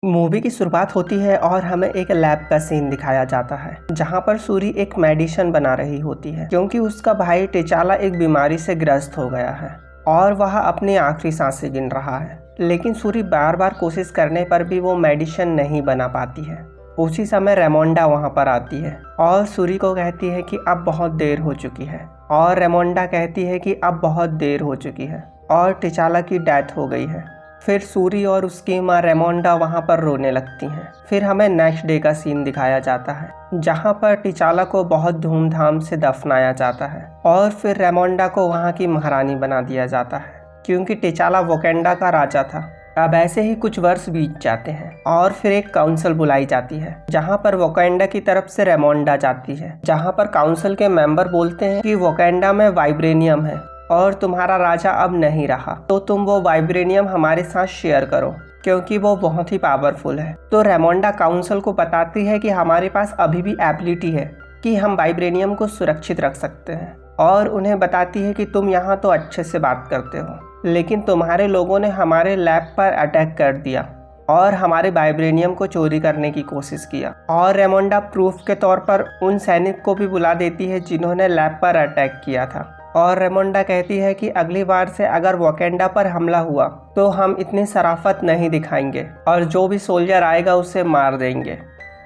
Movie की शुरुआत होती है और हमें एक लैब का सीन दिखाया जाता है जहां पर सूरी एक मेडिसिन बना रही होती है क्योंकि उसका भाई टिचाला एक बीमारी से ग्रस्त हो गया है और वह अपनी आखिरी सांसें गिन रहा है। लेकिन सूरी बार बार कोशिश करने पर भी वो मेडिसिन नहीं बना पाती है। उसी समय रेमोंडा वहां पर आती है और सूरी को कहती है कि अब बहुत देर हो चुकी है और रेमोंडा कहती है कि अब बहुत देर हो चुकी है और टिचाला की डेथ हो गई है। फिर सूरी और उसकी माँ रेमोंडा वहाँ पर रोने लगती हैं। फिर हमें नेक्स्ट डे का सीन दिखाया जाता है जहाँ पर टिचाला को बहुत धूमधाम से दफनाया जाता है और फिर रेमोंडा को वहाँ की महारानी बना दिया जाता है क्योंकि टिचाला वोकेंडा का राजा था। अब ऐसे ही कुछ वर्ष बीत जाते हैं और फिर एक काउंसिल बुलाई जाती है जहाँ पर वोकेंडा की तरफ से रेमोंडा जाती है, जहाँ पर काउंसिल के मेंबर बोलते हैं कि वोकेंडा में वाइब्रेनियम है और तुम्हारा राजा अब नहीं रहा तो तुम वो वाइब्रेनियम हमारे साथ शेयर करो क्योंकि वो बहुत ही पावरफुल है। तो रेमोंडा काउंसिल को बताती है कि हमारे पास अभी भी एबिलिटी है कि हम वाइब्रेनियम को सुरक्षित रख सकते हैं और उन्हें बताती है कि तुम यहाँ तो अच्छे से बात करते हो लेकिन तुम्हारे लोगों ने हमारे लैब पर अटैक कर दिया और हमारे वाइब्रेनियम को चोरी करने की कोशिश किया। और रेमोंडा प्रूफ के तौर पर उन सैनिक को भी बुला देती है जिन्होंने लैब पर अटैक किया था और रेमोंडा कहती है कि अगली बार से अगर वोकेंडा पर हमला हुआ तो हम इतनी शराफत नहीं दिखाएंगे और जो भी सोल्जर आएगा उसे मार देंगे।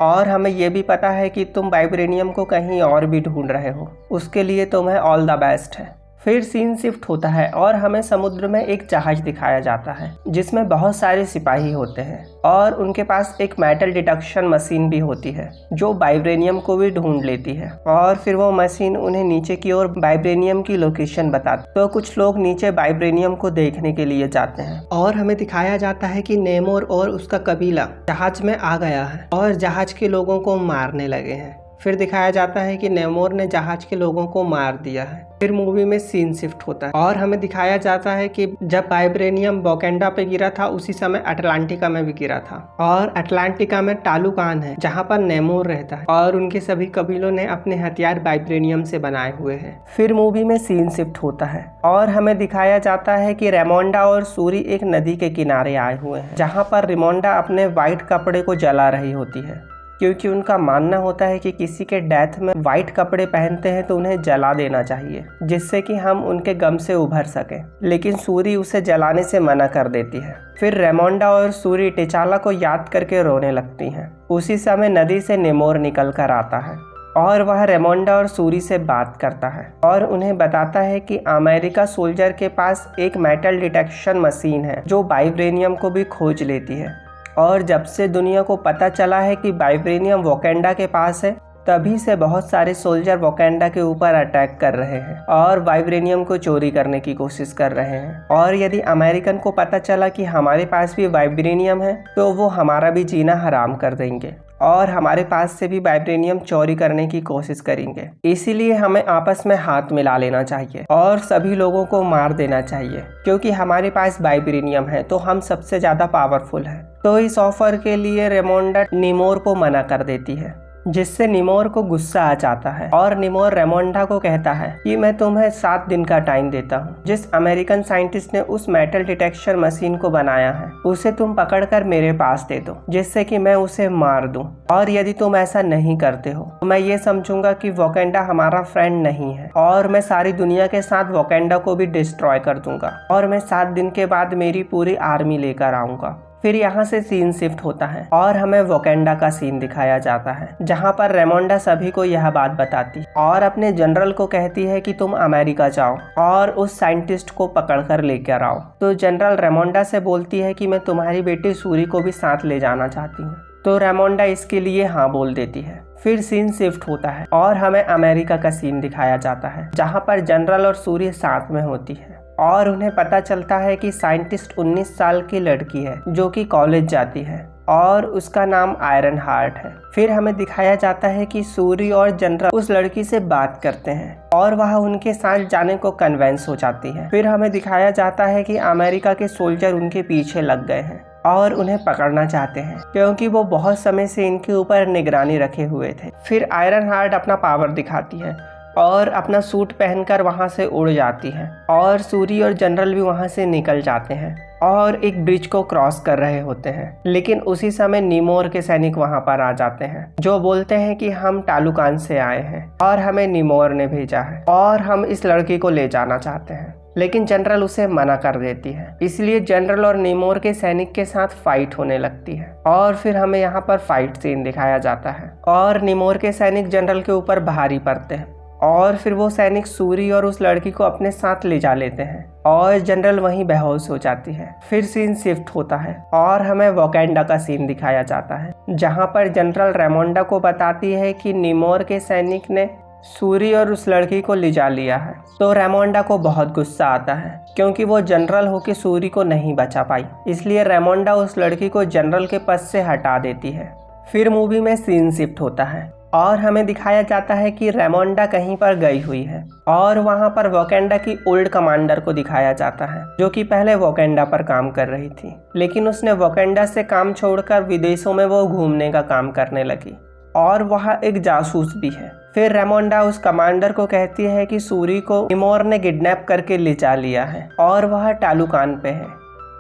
और हमें ये भी पता है कि तुम वाइब्रेनियम को कहीं और भी ढूंढ रहे हो, उसके लिए तुम्हें ऑल द बेस्ट है। फिर सीन शिफ्ट होता है और हमें समुद्र में एक जहाज दिखाया जाता है जिसमें बहुत सारे सिपाही होते हैं और उनके पास एक मेटल डिटेक्शन मशीन भी होती है जो वाइब्रेनियम को भी ढूंढ लेती है और फिर वो मशीन उन्हें नीचे की ओर वाइब्रेनियम की लोकेशन बताती है। तो कुछ लोग नीचे वाइब्रेनियम को देखने के लिए जाते हैं और हमें दिखाया जाता है कि नेमोर और उसका कबीला जहाज में आ गया है और जहाज के लोगों को मारने लगे हैं। फिर दिखाया जाता है कि नेमोर ने जहाज के लोगों को मार दिया है। फिर मूवी में सीन शिफ्ट होता है और हमें दिखाया जाता है कि जब वाइब्रेनियम वोकेंडा पे गिरा था उसी समय अटलांटिका में भी गिरा था और अटलांटिका में टालुकान है जहाँ पर नेमोर रहता है और उनके सभी कबीलों ने अपने हथियार वाइब्रेनियम से बनाए हुए हैं। फिर मूवी में सीन शिफ्ट होता है और हमें दिखाया जाता है कि रेमोंडा और सूरी एक नदी के किनारे आए हुए हैं जहाँ पर रेमोंडा अपने व्हाइट कपड़े को जला रही होती है क्योंकि उनका मानना होता है कि किसी के डेथ में वाइट कपड़े पहनते हैं तो उन्हें जला देना चाहिए जिससे कि हम उनके गम से उभर सकें। लेकिन सूरी उसे जलाने से मना कर देती है। फिर रेमोंडा और सूरी टिचाला को याद करके रोने लगती हैं। उसी समय नदी से नेमोर निकल कर आता है और वह रेमोंडा और सूरी से बात करता है और उन्हें बताता है कि अमेरिका सोल्जर के पास एक मेटल डिटेक्शन मशीन है जो वाइब्रेनियम को भी खोज लेती है और जब से दुनिया को पता चला है कि वाइब्रेनियम वोकेंडा के पास है तभी से बहुत सारे सोल्जर वोकेंडा के ऊपर अटैक कर रहे हैं और वाइब्रेनियम को चोरी करने की कोशिश कर रहे हैं। और यदि अमेरिकन को पता चला कि हमारे पास भी वाइब्रेनियम है तो वो हमारा भी जीना हराम कर देंगे और हमारे पास से भी वाइब्रेनियम चोरी करने की कोशिश करेंगे। इसीलिए हमें आपस में हाथ मिला लेना चाहिए और सभी लोगों को मार देना चाहिए क्योंकि हमारे पास वाइब्रेनियम है तो हम सबसे ज्यादा पावरफुल हैं। तो इस ऑफर के लिए रेमोंडा निमोर को मना कर देती है जिससे निमोर को गुस्सा आ जाता है और निमोर रेमोंडा को कहता है कि मैं तुम्हें 7 दिन का टाइम देता हूँ। जिस अमेरिकन साइंटिस्ट ने उस मेटल डिटेक्शन मशीन को बनाया है उसे तुम पकड़कर मेरे पास दे दो जिससे कि मैं उसे मार दूं। और यदि तुम ऐसा नहीं करते हो तो मैं ये समझूंगा कि वोकेंडा हमारा फ्रेंड नहीं है और मैं सारी दुनिया के साथ वोकेंडा को भी डिस्ट्रॉय कर दूंगा और मैं 7 दिन के बाद मेरी पूरी आर्मी लेकर आऊंगा। फिर यहाँ से सीन शिफ्ट होता है और हमें वोकेंडा का सीन दिखाया जाता है जहाँ पर रेमोंडा सभी को यह बात बताती और अपने जनरल को कहती है कि तुम अमेरिका जाओ और उस साइंटिस्ट को पकड़कर लेकर आओ। तो जनरल रेमोंडा से बोलती है कि मैं तुम्हारी बेटी सूरी को भी साथ ले जाना चाहती हूँ। तो रेमोंडा इसके लिए हाँ बोल देती है। फिर सीन शिफ्ट होता है और हमें अमेरिका का सीन दिखाया जाता है जहाँ पर जनरल और सूरी साथ में होती है और उन्हें पता चलता है कि साइंटिस्ट 19 साल की लड़की है जो कि कॉलेज जाती है और उसका नाम आयरन हार्ट है। फिर हमें दिखाया जाता है कि सूरी और जनरल उस लड़की से बात करते हैं और वह उनके साथ जाने को कन्विंस हो जाती है। फिर हमें दिखाया जाता है कि अमेरिका के सोल्जर उनके पीछे लग गए हैं और उन्हें पकड़ना चाहते हैं क्योंकि वो बहुत समय से इनके ऊपर निगरानी रखे हुए थे। फिर आयरन हार्ट अपना पावर दिखाती है और अपना सूट पहनकर वहाँ से उड़ जाती है और सूरी और जनरल भी वहाँ से निकल जाते हैं और एक ब्रिज को क्रॉस कर रहे होते हैं। लेकिन उसी समय निमोर के सैनिक वहाँ पर आ जाते हैं जो बोलते हैं कि हम टालुकान से आए हैं और हमें निमोर ने भेजा है और हम इस लड़की को ले जाना चाहते हैं। लेकिन जनरल उसे मना कर देती है। इसलिए जनरल और निमोर के सैनिक के साथ फाइट होने लगती है और फिर हमें यहाँ पर फाइट सीन दिखाया जाता है और निमोर के सैनिक जनरल के ऊपर भारी पड़ते हैं और फिर वो सैनिक सूरी और उस लड़की को अपने साथ ले जा लेते हैं और जनरल वहीं बेहोश हो जाती है। फिर सीन शिफ्ट होता है और हमें वोकेंडा का सीन दिखाया जाता है जहाँ पर जनरल रेमोंडा को बताती है कि निमोर के सैनिक ने सूरी और उस लड़की को ले जा लिया है। तो रेमोंडा को बहुत गुस्सा आता है क्योंकि वो जनरल होकर सूरी को नहीं बचा पाई, इसलिए रेमोंडा उस लड़की को जनरल के पद से हटा देती है। फिर मूवी में सीन शिफ्ट होता है और हमें दिखाया जाता है कि रेमोंडा कहीं पर गई हुई है और वहाँ पर वोकेंडा की ओल्ड कमांडर को दिखाया जाता है जो कि पहले वोकेंडा पर काम कर रही थी, लेकिन उसने वोकेंडा से काम छोड़कर विदेशों में वो घूमने का काम करने लगी और वह एक जासूस भी है। फिर रेमोंडा उस कमांडर को कहती है कि सूरी को निमोर ने किडनैप करके ले जा लिया है और वह टालुकान पे है,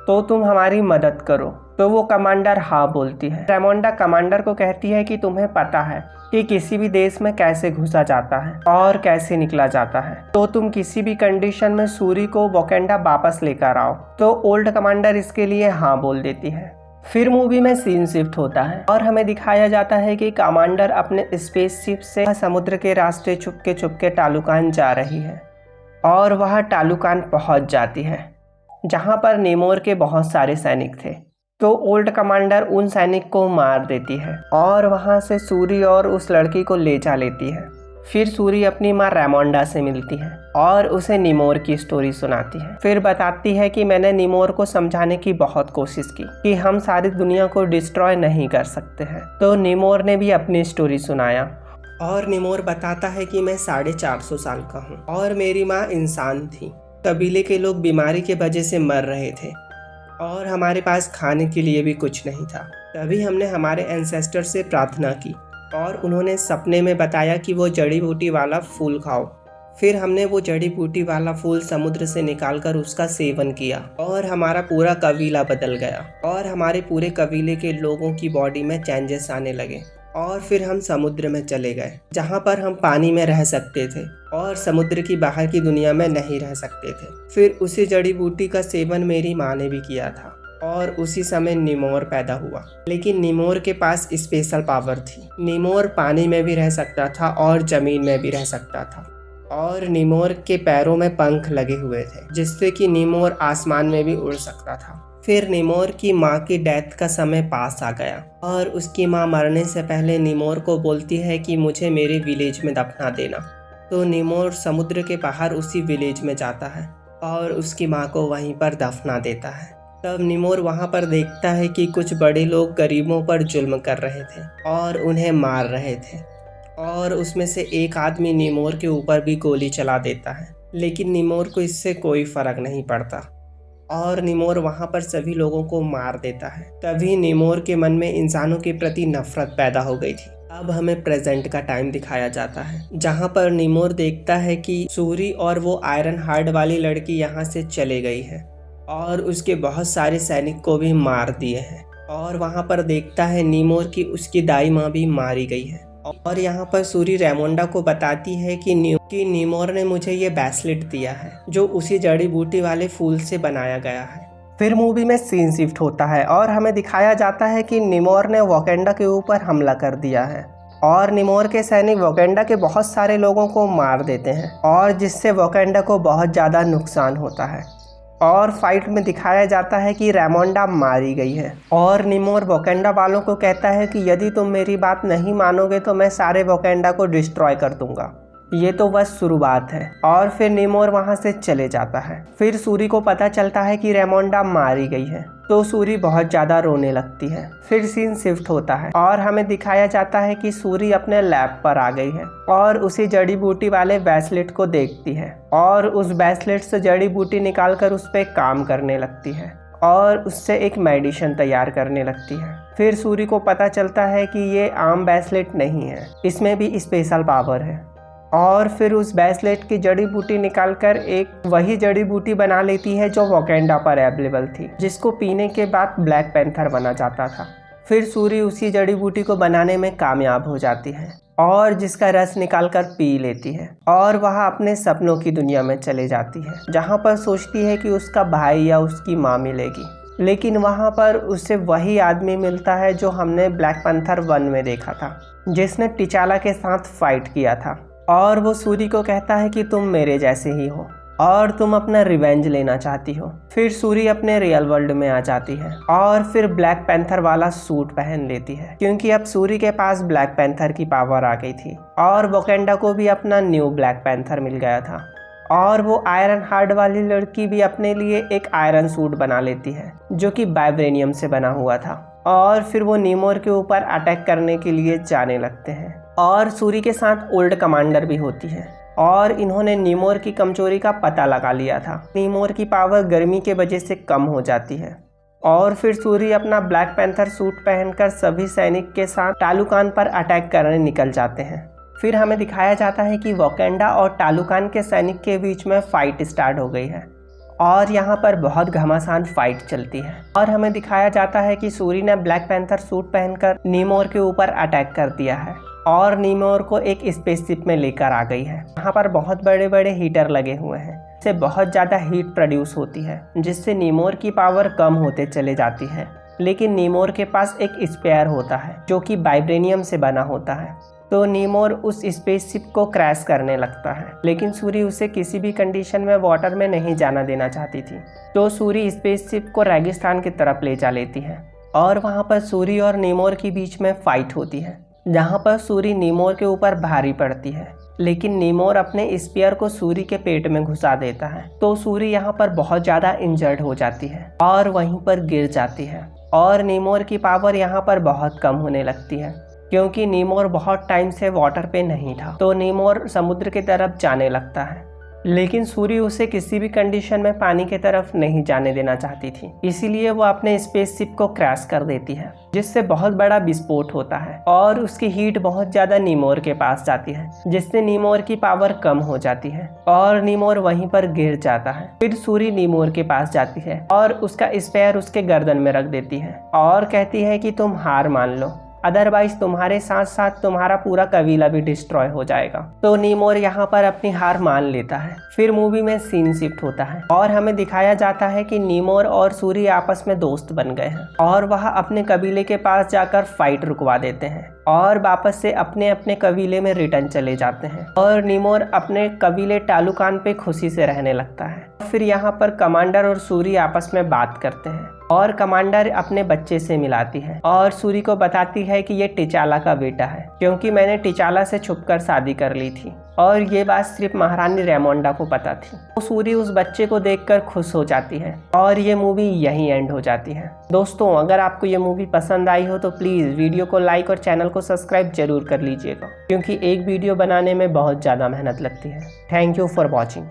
तो तुम हमारी मदद करो। तो वो कमांडर हाँ बोलती है। रेमोंडा कमांडर को कहती है कि तुम्हें पता है कि किसी भी देश में कैसे घुसा जाता है और कैसे निकला जाता है, तो तुम किसी भी कंडीशन में सूरी को वोकेंडा वापस लेकर आओ। तो ओल्ड कमांडर इसके लिए हाँ बोल देती है। फिर मूवी में सीन शिफ्ट होता है और हमें दिखाया जाता है कि कमांडर अपने स्पेसशिप से समुद्र के रास्ते चुपके चुपके टालुकान जा रही है और वह टालुकान पहुंच जाती है जहां पर निमोर के बहुत सारे सैनिक थे। तो ओल्ड कमांडर उन सैनिक को मार देती है और वहां से सूरी और उस लड़की को ले जा लेती है। फिर सूरी अपनी माँ रेमोंडा से मिलती है और उसे निमोर की स्टोरी सुनाती है। फिर बताती है कि मैंने निमोर को समझाने की बहुत कोशिश की कि हम सारी दुनिया को डिस्ट्रॉय नहीं कर सकते हैं। तो निमोर ने भी अपनी स्टोरी सुनाया और निमोर बताता है कि मैं 450 साल का हूँ और मेरी माँ इंसान थी। कबीले के लोग बीमारी के वजह से मर रहे थे और हमारे पास खाने के लिए भी कुछ नहीं था। तभी हमने हमारे एंसेस्टर से प्रार्थना की और उन्होंने सपने में बताया कि वो जड़ी बूटी वाला फूल खाओ। फिर हमने वो जड़ी बूटी वाला फूल समुद्र से निकालकर उसका सेवन किया और हमारा पूरा कबीला बदल गया और हमारे पूरे कबीले के लोगों की बॉडी में चेंजेस आने लगे। और फिर हम समुद्र में चले गए जहाँ पर हम पानी में रह सकते थे और समुद्र की बाहर की दुनिया में नहीं रह सकते थे। फिर उसी जड़ी बूटी का सेवन मेरी माँ ने भी किया था और उसी समय निमोर पैदा हुआ। लेकिन निमोर के पास स्पेशल पावर थी। निमोर पानी में भी रह सकता था और जमीन में भी रह सकता था और निमोर के पैरों में पंख लगे हुए थे जिससे कि निमोर आसमान में भी उड़ सकता था। फिर निमोर की माँ की डेथ का समय पास आ गया और उसकी माँ मरने से पहले निमोर को बोलती है कि मुझे मेरे विलेज में दफना देना। तो निमोर समुद्र के बाहर उसी विलेज में जाता है और उसकी माँ को वहीं पर दफना देता है। तब निमोर वहाँ पर देखता है कि कुछ बड़े लोग गरीबों पर जुल्म कर रहे थे और उन्हें मार रहे थे और उसमें से एक आदमी निमोर के ऊपर भी गोली चला देता है। लेकिन निमोर को इससे कोई फर्क नहीं पड़ता और निमोर वहाँ पर सभी लोगों को मार देता है। तभी निमोर के मन में इंसानों के प्रति नफरत पैदा हो गई थी। अब हमें प्रेजेंट का टाइम दिखाया जाता है जहाँ पर निमोर देखता है कि सूरी और वो आयरन हार्ट वाली लड़की यहाँ से चले गई है और उसके बहुत सारे सैनिक को भी मार दिए हैं। और वहाँ पर देखता है निमोर की उसकी दाई माँ भी मारी गई है। और यहाँ पर सूरी रेमोंडा को बताती है कि निमोर ने मुझे ये ब्रेसलेट दिया है जो उसी जड़ी बूटी वाले फूल से बनाया गया है। फिर मूवी में सीन शिफ्ट होता है और हमें दिखाया जाता है कि निमोर ने वोकेंडा के ऊपर हमला कर दिया है और निमोर के सैनिक वोकेंडा के बहुत सारे लोगों को मार देते हैं और जिससे वोकेंडा को बहुत ज़्यादा नुकसान होता है। और फाइट में दिखाया जाता है कि रेमोंडा मारी गई है और निमोर वोकेंडा वालों को कहता है कि यदि तुम मेरी बात नहीं मानोगे तो मैं सारे वोकेंडा को डिस्ट्रॉय कर दूंगा। ये तो बस शुरुआत है। और फिर निमोर वहाँ से चले जाता है। फिर सूरी को पता चलता है कि रेमोंडा मारी गई है तो सूरी बहुत ज़्यादा रोने लगती है। फिर सीन शिफ्ट होता है और हमें दिखाया जाता है कि सूरी अपने लैब पर आ गई है और उसी जड़ी बूटी वाले ब्रेसलेट को देखती है और उस ब्रेसलेट से जड़ी बूटी निकालकर उस पर काम करने लगती है और उससे एक मेडिसिन तैयार करने लगती है। फिर सूरी को पता चलता है कि ये आम ब्रेसलेट नहीं है, इसमें भी स्पेशल पावर है और फिर उस ब्रेसलेट की जड़ी बूटी निकालकर एक वही जड़ी बूटी बना लेती है जो वोकेंडा पर अवेलेबल थी, जिसको पीने के बाद ब्लैक पैंथर बना जाता था। फिर सूरी उसी जड़ी बूटी को बनाने में कामयाब हो जाती है और जिसका रस निकालकर पी लेती है और वह अपने सपनों की दुनिया में चले जाती है, जहाँ पर सोचती है कि उसका भाई या उसकी माँ मिलेगी। लेकिन वहाँ पर उसे वही आदमी मिलता है जो हमने ब्लैक पैंथर 1 में देखा था, जिसने टिचाला के साथ फाइट किया था। और वो सूरी को कहता है कि तुम मेरे जैसे ही हो और तुम अपना रिवेंज लेना चाहती हो। फिर सूरी अपने रियल वर्ल्ड में आ जाती है और फिर ब्लैक पैंथर वाला सूट पहन लेती है, क्योंकि अब सूरी के पास ब्लैक पैंथर की पावर आ गई थी और वोकेंडा को भी अपना न्यू ब्लैक पैंथर मिल गया था। और वो आयरन हार्ट वाली लड़की भी अपने लिए एक आयरन सूट बना लेती है जो कि वाइब्रेनियम से बना हुआ था। और फिर वो नीमोर के ऊपर अटैक करने के लिए जाने लगते हैं और सूरी के साथ ओल्ड कमांडर भी होती है और इन्होंने नीमोर की कमजोरी का पता लगा लिया था। नीमोर की पावर गर्मी के वजह से कम हो जाती है और फिर सूरी अपना ब्लैक पैंथर सूट पहनकर सभी सैनिक के साथ टालुकान पर अटैक करने निकल जाते हैं। फिर हमें दिखाया जाता है कि वोकेंडा और टालुकान के सैनिक के बीच में फाइट स्टार्ट हो गई है और यहाँ पर बहुत घमासान फाइट चलती है और हमें दिखाया जाता है कि सूरी ने ब्लैक पैंथर सूट पहनकर नीमोर के ऊपर अटैक कर दिया है और नीमोर को एक स्पेसशिप में लेकर आ गई है। यहाँ पर बहुत बड़े बड़े हीटर लगे हुए हैं, इससे बहुत ज़्यादा हीट प्रोड्यूस होती है, जिससे नीमोर की पावर कम होते चले जाती है। लेकिन नीमोर के पास एक स्पेयर होता है जो कि वाइब्रेनियम से बना होता है, तो नीमोर उस स्पेसशिप को क्रैश करने लगता है। लेकिन सूरी उसे किसी भी कंडीशन में वाटर में नहीं जाना देना चाहती थी, तो सूरी स्पेसशिप को रेगिस्तान की तरफ ले जा लेती है और वहाँ पर सूरी और नीमोर के बीच में फाइट होती है, जहाँ पर सूरी नीमोर के ऊपर भारी पड़ती है। लेकिन नीमोर अपने स्पीयर को सूरी के पेट में घुसा देता है, तो सूरी यहाँ पर बहुत ज़्यादा इंजर्ड हो जाती है और वहीं पर गिर जाती है और नीमोर की पावर यहाँ पर बहुत कम होने लगती है, क्योंकि नीमोर बहुत टाइम से वाटर पे नहीं था। तो नीमोर समुद्र की तरफ जाने लगता है, लेकिन सूरी उसे किसी भी कंडीशन में पानी की तरफ नहीं जाने देना चाहती थी, इसीलिए वो अपने स्पेसशिप को क्रैश कर देती है, जिससे बहुत बड़ा विस्फोट होता है और उसकी हीट बहुत ज़्यादा नीमोर के पास जाती है, जिससे नीमोर की पावर कम हो जाती है और नीमोर वहीं पर गिर जाता है। फिर सूरी नीमोर के पास जाती है और उसका स्पेयर उसके गर्दन में रख देती है और कहती है कि तुम हार मान लो, अदरवाइज तुम्हारे साथ साथ तुम्हारा पूरा कबीला भी डिस्ट्रॉय हो जाएगा। तो नीमोर यहाँ पर अपनी हार मान लेता है। फिर मूवी में सीन शिफ्ट होता है और हमें दिखाया जाता है कि नीमोर और सूरी आपस में दोस्त बन गए हैं और वह अपने कबीले के पास जाकर फाइट रुकवा देते हैं और वापस से अपने अपने कबीले में रिटर्न चले जाते हैं और नीमोर अपने कबीले टालुकान पे खुशी से रहने लगता है। फिर यहाँ पर कमांडर और सूरी आपस में बात करते हैं और कमांडर अपने बच्चे से मिलाती है और सूरी को बताती है कि ये टिचाला का बेटा है, क्योंकि मैंने टिचाला से छुपकर शादी कर ली थी और ये बात सिर्फ महारानी रेमोंडा को पता थी। तो सूरी उस बच्चे को देखकर खुश हो जाती है और ये मूवी यहीं एंड हो जाती है। दोस्तों, अगर आपको ये मूवी पसंद आई हो तो प्लीज़ वीडियो को लाइक और चैनल को सब्सक्राइब जरूर कर लीजिएगा, क्योंकि एक वीडियो बनाने में बहुत ज़्यादा मेहनत लगती है। Thank you for watching.